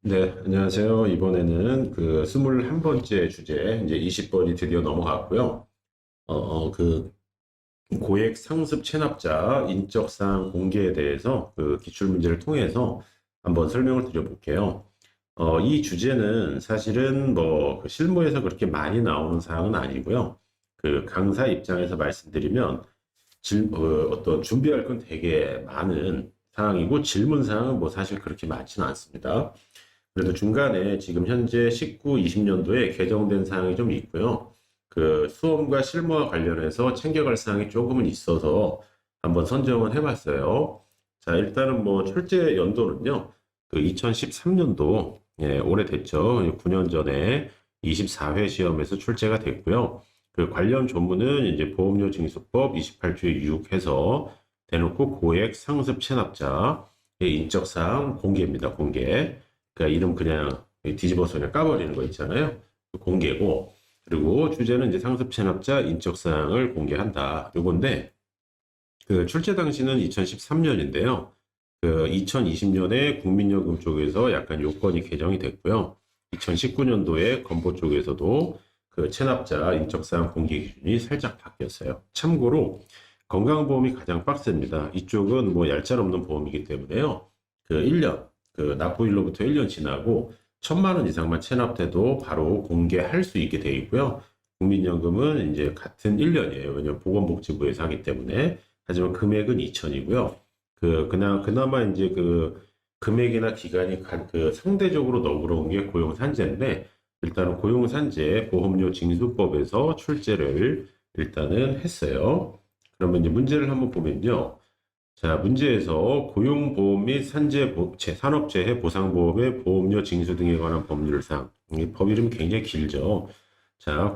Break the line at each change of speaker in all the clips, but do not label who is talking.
네, 안녕하세요. 이번에는 그 21번째 주제, 이제 20번이 드디어 넘어갔고요. 고액 상습 체납자 인적사항 공개에 대해서 그 기출문제를 통해서 한번 설명을 드려볼게요. 이 주제는 사실은 뭐그 실무에서 그렇게 많이 나오는 사항은 아니고요. 그 강사 입장에서 말씀드리면 어떤 준비할 건 되게 많은 사항이고 질문 사항은 뭐 사실 그렇게 많지는 않습니다. 그래도 중간에 지금 현재 19, 20년도에 개정된 사항이 좀 있고요. 그 수험과 실무와 관련해서 챙겨갈 사항이 조금은 있어서 한번 선정을 해봤어요. 자, 일단은 뭐 출제 연도는요. 그 2013년도, 예, 오래됐죠. 9년 전에 24회 시험에서 출제가 됐고요. 그 관련 조문은 이제 보험료 징수법 28조의 6 해서 대놓고 고액 상습 체납자의 인적사항 공개입니다. 공개. 그러니까 이름 그냥 뒤집어서 그냥 까버리는 거 있잖아요. 그 공개고, 그리고 주제는 이제 상습 체납자 인적 사항을 공개한다. 요건데 그 출제 당시는 2013년인데요. 그 2020년에 국민연금 쪽에서 약간 요건이 개정이 됐고요. 2019년도에 건보 쪽에서도 그 체납자 인적사항 공개 기준이 살짝 바뀌었어요. 참고로 건강보험이 가장 빡셉니다. 이쪽은 뭐 얄짤 없는 보험이기 때문에요. 그 1년, 그 납부일로부터 1년 지나고 1,000만 원 이상만 체납돼도 바로 공개할 수 있게 돼 있고요. 국민연금은 이제 같은 1년이에요. 왜냐면 보건복지부에서 하기 때문에. 하지만 금액은 2천이고요. 그나마 이제 그 금액이나 기간이 그 상대적으로 너그러운 게 고용산재인데, 일단은 고용산재 보험료 징수법에서 출제를 일단은 했어요. 그러면 이제 문제를 한번 보면요. 자, 문제에서 고용보험 및 산업재해 보상보험의 보험료 징수 등에 관한 법률상. 이 법 이름 굉장히 길죠. 자,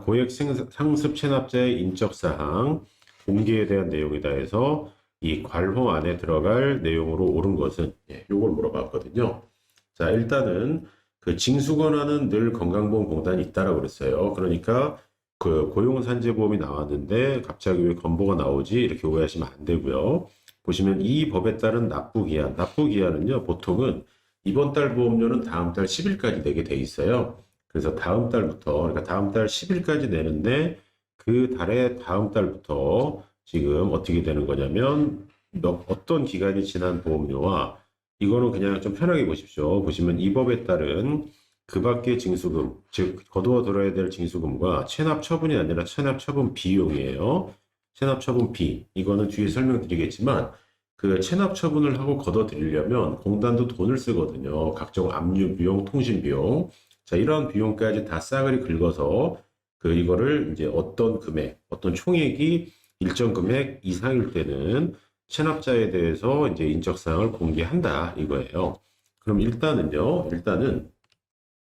상습 체납자의 인적사항 공개에 대한 내용이다 해서 이 괄호 안에 들어갈 내용으로 옳은 것은 요걸 물어봤거든요. 자, 일단은 그 징수 권한은 늘 건강보험공단이 있다라고 그랬어요. 그러니까 그 고용산재보험이 나왔는데 갑자기 왜 건보가 나오지? 이렇게 오해하시면 안 되고요. 보시면 이 법에 따른 납부기한, 납부기한은요, 보통은 이번 달 보험료는 다음 달 10일까지 내게 돼 있어요. 그래서 다음 달부터, 그러니까 다음 달 10일까지 내는데 그 달에 다음 달부터 지금 어떻게 되는 거냐면 어떤 기간이 지난 보험료와 이거는 그냥 좀 편하게 보십시오. 보시면 이 법에 따른 그 밖의 징수금, 즉 거두어 들어야 될 징수금과 체납 처분이 아니라 체납 처분 비용이에요. 체납 처분 비. 이거는 뒤에 설명드리겠지만 그 체납 처분을 하고 걷어 들이려면 공단도 돈을 쓰거든요. 각종 압류 비용, 통신 비용. 자, 이런 비용까지 다 싸그리 긁어서 그 이거를 이제 어떤 금액, 어떤 총액이 일정 금액 이상일 때는 체납자에 대해서 이제 인적사항을 공개한다 이거예요. 그럼 일단은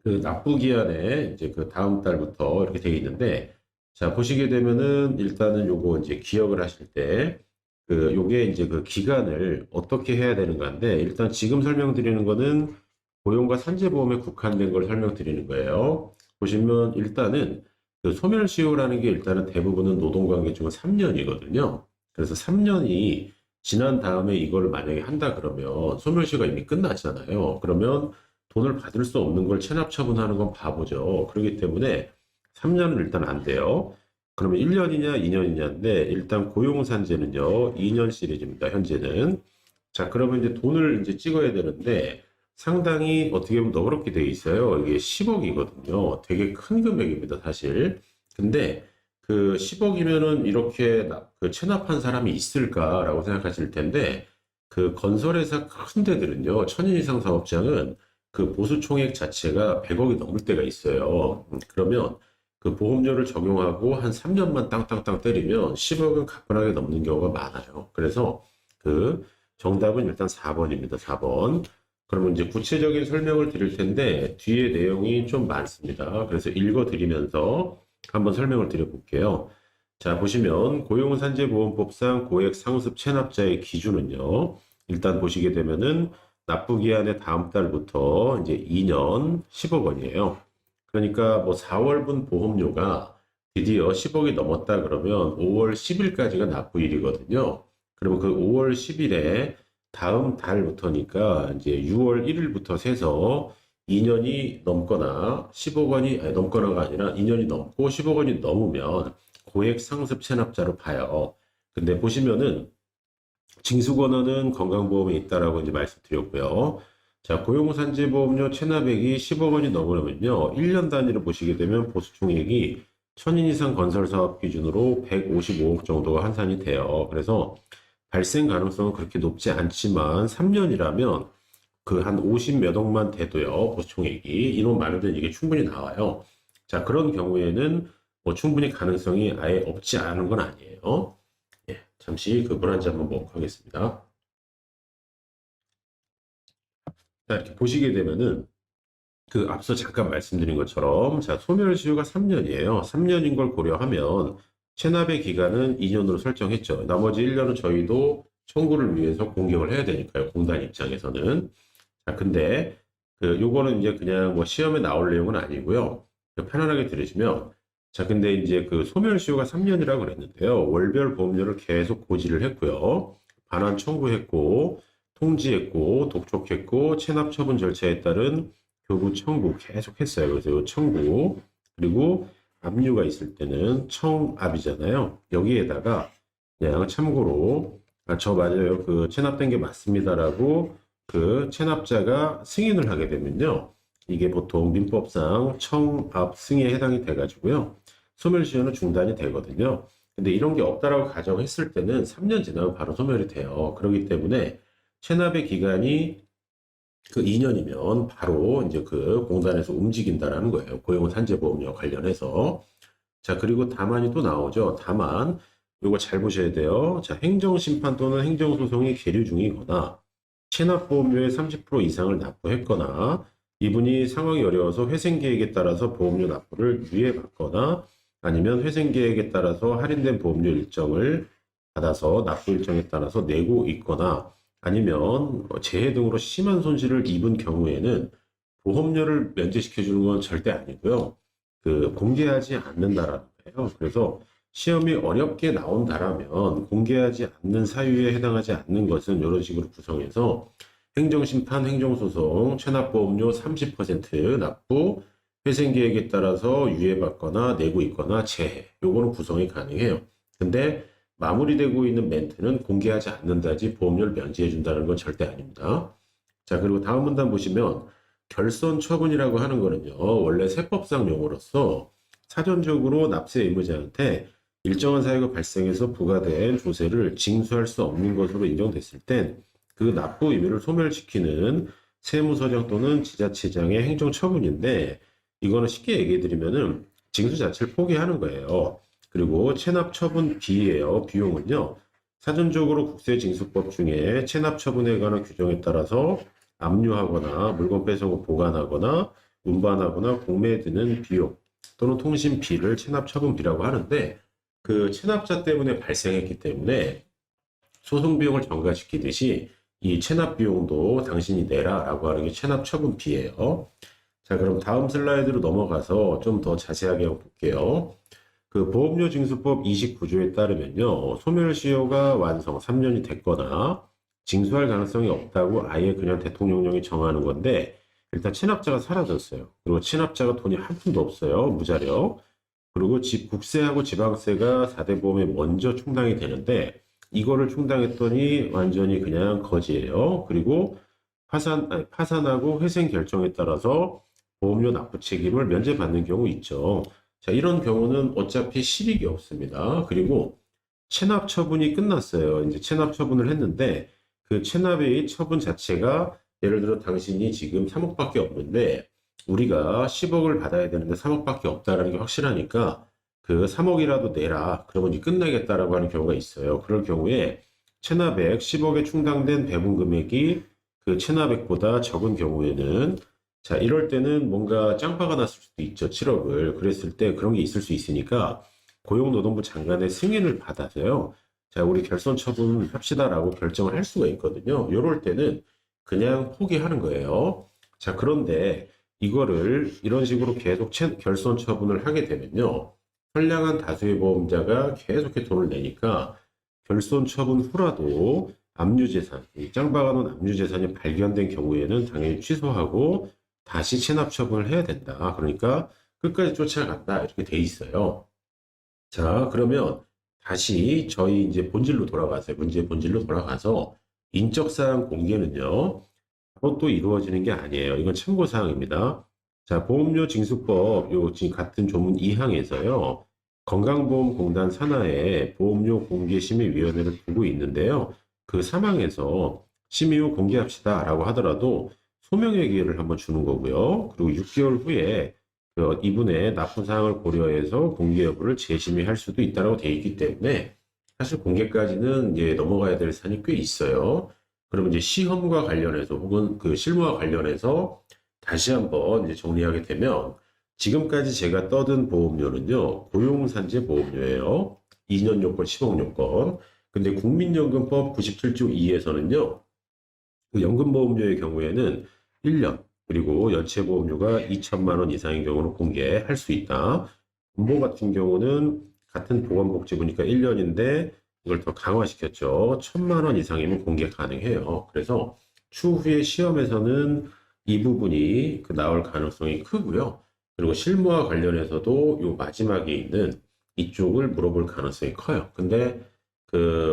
그 납부 기한에 이제 그 다음 달부터 이렇게 되어 있는데, 자, 보시게 되면은 일단은 요거 이제 기억을 하실 때, 그 요게 이제 그 기간을 어떻게 해야 되는 가인데, 일단 지금 설명드리는 거는 고용과 산재보험에 국한된 걸 설명드리는 거예요. 보시면 일단은 그 소멸시효라는 게 일단은 대부분은 노동관계 중에 3년이거든요. 그래서 3년이 지난 다음에 이걸 만약에 한다 그러면 소멸시효가 이미 끝났잖아요. 그러면 돈을 받을 수 없는 걸 체납 처분하는 건 바보죠. 그렇기 때문에 3년은 일단 안 돼요. 그러면 1년이냐 2년이냐인데 일단 고용산재는요 2년 시리즈입니다. 현재는. 자, 그러면 이제 돈을 이제 찍어야 되는데 상당히 어떻게 보면 너그럽게 돼 있어요. 이게 10억이거든요. 되게 큰 금액입니다, 사실. 근데 그 10억이면은 이렇게 그 체납한 사람이 있을까라고 생각하실 텐데 그 건설회사 큰 데들은요, 천인 이상 사업장은 그 보수 총액 자체가 100억이 넘을 때가 있어요. 그러면 그 보험료를 적용하고 한 3년만 땅땅땅 때리면 10억은 가뿐하게 넘는 경우가 많아요. 그래서 그 정답은 일단 4번입니다. 4번. 그러면 이제 구체적인 설명을 드릴 텐데 뒤에 내용이 좀 많습니다. 그래서 읽어 드리면서 한번 설명을 드려볼게요. 자, 보시면 고용산재보험법상 고액 상습 체납자의 기준은요. 일단 보시게 되면은 납부기한의 다음 달부터 이제 2년 10억 원이에요. 그러니까 뭐 4월분 보험료가 드디어 10억이 넘었다 그러면 5월 10일까지가 납부일이거든요. 그러면 그 5월 10일에 다음 달부터니까 이제 6월 1일부터 세서 2년이 넘거나 10억 원이 아니, 넘거나가 아니라 2년이 넘고 10억 원이 넘으면 고액 상습 체납자로 봐요. 근데 보시면은 징수권한은 건강보험에 있다라고 이제 말씀드렸고요. 자, 고용산재보험료 체납액이 10억 원이 넘으려면요. 1년 단위로 보시게 되면 보수총액이 1000인 이상 건설사업 기준으로 155억 정도가 환산이 돼요. 그래서 발생 가능성은 그렇게 높지 않지만 3년이라면 그 한 50 몇 억만 돼도요. 보수총액이 인원 많으면 이게 충분히 나와요. 자, 그런 경우에는 뭐 충분히 가능성이 아예 없지 않은 건 아니에요. 예, 잠시 그 물 한 잔 한번 먹고 하겠습니다. 자, 이렇게 보시게 되면은 그 앞서 잠깐 말씀드린 것처럼 자, 소멸시효가 3년이에요. 3년인 걸 고려하면 체납의 기간은 2년으로 설정했죠. 나머지 1년은 저희도 청구를 위해서 공격을 해야 되니까요. 공단 입장에서는. 자, 근데 그 요거는 이제 그냥 뭐 시험에 나올 내용은 아니고요. 편안하게 들으시면 자, 근데 이제 그 소멸시효가 3년이라고 그랬는데요. 월별 보험료를 계속 고지를 했고요. 반환 청구했고 통지했고 독촉했고 체납 처분 절차에 따른 교부 청구 계속 했어요. 그래서 요 청구 그리고 압류가 있을 때는 청압이잖아요. 여기에다가 그냥 참고로 저 맞아요. 그 체납된 게 맞습니다라고 그 체납자가 승인을 하게 되면요. 이게 보통 민법상 청압 승인에 해당이 돼가지고요. 소멸시효는 중단이 되거든요. 근데 이런 게 없다라고 가정했을 때는 3년 지나면 바로 소멸이 돼요. 그렇기 때문에 체납의 기간이 그 2년이면 바로 이제 그 공단에서 움직인다라는 거예요. 고용 산재보험료 관련해서. 자, 그리고 다만이 또 나오죠. 다만, 요거 잘 보셔야 돼요. 자, 행정심판 또는 행정소송이 계류 중이거나, 체납보험료의 30% 이상을 납부했거나, 이분이 상황이 어려워서 회생계획에 따라서 보험료 납부를 유예받거나, 아니면 회생계획에 따라서 할인된 보험료 일정을 받아서 납부 일정에 따라서 내고 있거나, 아니면 재해 등으로 심한 손실을 입은 경우에는 보험료를 면제시켜 주는 건 절대 아니고요. 그 공개하지 않는다라는 거예요. 그래서 시험이 어렵게 나온다라면 공개하지 않는 사유에 해당하지 않는 것은 이런 식으로 구성해서 행정심판, 행정소송, 체납보험료 30% 납부, 회생계획에 따라서 유예받거나 내고 있거나 재해, 요거는 구성이 가능해요. 근데 마무리되고 있는 멘트는 공개하지 않는다지 보험료를 면제해 준다는 건 절대 아닙니다. 자, 그리고 다음 문단 보시면 결손 처분이라고 하는 거는요. 원래 세법상 용어로서 사전적으로 납세 의무자한테 일정한 사유가 발생해서 부과된 조세를 징수할 수 없는 것으로 인정됐을 땐 그 납부 의무를 소멸시키는 세무서장 또는 지자체장의 행정처분인데 이거는 쉽게 얘기해 드리면은 징수 자체를 포기하는 거예요. 그리고 체납 처분 비예요. 비용은요. 사전적으로 국세징수법 중에 체납 처분에 관한 규정에 따라서 압류하거나 물건 뺏어고 보관하거나 운반하거나 공매에 드는 비용 또는 통신비를 체납 처분비라고 하는데 그 체납자 때문에 발생했기 때문에 소송 비용을 전가시키듯이 이 체납 비용도 당신이 내라라고 하는 게 체납 처분비예요. 자, 그럼 다음 슬라이드로 넘어가서 좀 더 자세하게 볼게요. 그 보험료 징수법 29조에 따르면요. 소멸시효가 완성 3년이 됐거나 징수할 가능성이 없다고 아예 그냥 대통령령이 정하는 건데 일단 체납자가 사라졌어요. 그리고 체납자가 돈이 한 푼도 없어요. 무자력. 그리고 국세하고 지방세가 4대 보험에 먼저 충당이 되는데 이거를 충당했더니 완전히 그냥 거지예요. 그리고 파산하고 회생 결정에 따라서 보험료 납부 책임을 면제받는 경우 있죠. 자, 이런 경우는 어차피 실익이 없습니다. 그리고 체납 처분이 끝났어요. 이제 체납 처분을 했는데 그 체납의 처분 자체가 예를 들어 당신이 지금 3억밖에 없는데 우리가 10억을 받아야 되는데 3억밖에 없다라는 게 확실하니까 그 3억이라도 내라. 그러면 이제 끝나겠다라고 하는 경우가 있어요. 그럴 경우에 체납액 10억에 충당된 배분 금액이 그 체납액보다 적은 경우에는 자, 이럴 때는 뭔가 짱파가 났을 수도 있죠. 7억을. 그랬을 때 그런 게 있을 수 있으니까 고용노동부 장관의 승인을 받아서요. 자, 우리 결손 처분합시다라고 결정을 할 수가 있거든요. 이럴 때는 그냥 포기하는 거예요. 자, 그런데 이거를 이런 식으로 계속 결손 처분을 하게 되면요. 선량한 다수의 보험자가 계속해서 돈을 내니까 결손 처분 후라도 압류재산, 이 짱박아 놓은 압류재산이 발견된 경우에는 당연히 취소하고 다시 체납 처분을 해야 된다. 그러니까 끝까지 쫓아간다. 이렇게 돼 있어요. 자, 그러면 다시 저희 이제 본질로 돌아가세요. 문제의 본질로 돌아가서 인적사항 공개는요, 바로 또 이루어지는 게 아니에요. 이건 참고사항입니다. 자, 보험료 징수법, 요 지금 같은 조문 2항에서요, 건강보험공단 산하에 보험료 공개심의위원회를 두고 있는데요. 그 사망에서 심의 후 공개합시다라고 하더라도 소명의 기회를 한번 주는 거고요. 그리고 6개월 후에 이분의 납부 사항을 고려해서 공개 여부를 재심의할 수도 있다고 되어 있기 때문에 사실 공개까지는 이제 넘어가야 될 산이 꽤 있어요. 그러면 이제 시험과 관련해서 혹은 그 실무와 관련해서 다시 한번 이제 정리하게 되면 지금까지 제가 떠든 보험료는요, 고용산재 보험료예요. 2년 요건, 10억 요건. 근데 국민연금법 97조 2에서는요, 그 연금보험료의 경우에는 1년, 그리고 연체보험료가 2천만 원 이상인 경우는 공개할 수 있다. 건보 같은 경우는 같은 보건복지부니까 1년인데 이걸 더 강화시켰죠. 1천만 원 이상이면 공개 가능해요. 그래서 추후에 시험에서는 이 부분이 나올 가능성이 크고요. 그리고 실무와 관련해서도 요 마지막에 있는 이쪽을 물어볼 가능성이 커요. 근데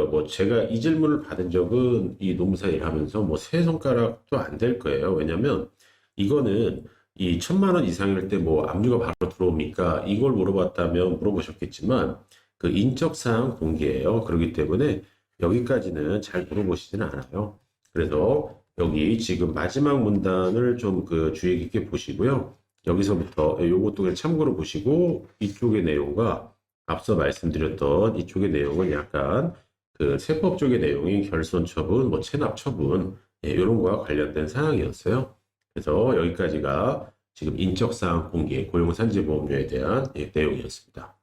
뭐 제가 이 질문을 받은 적은 이 노무사 일하면서 뭐 세 손가락도 안 될 거예요. 왜냐면 이거는 이 1천만 원 이상일 때 뭐 압류가 바로 들어옵니까? 이걸 물어봤다면 물어보셨겠지만 그 인적사항 공개예요. 그렇기 때문에 여기까지는 잘 물어보시지는 않아요. 그래서 여기 지금 마지막 문단을 좀 그 주의 깊게 보시고요. 여기서부터 요것도 그냥 참고로 보시고 이쪽의 내용과 앞서 말씀드렸던 이쪽의 내용은 약간 그 세법 쪽의 내용이 결손 처분, 뭐 체납 처분 이런 거와 관련된 사항이었어요. 그래서 여기까지가 지금 인적사항 공개, 고용산재보험료에 대한 내용이었습니다.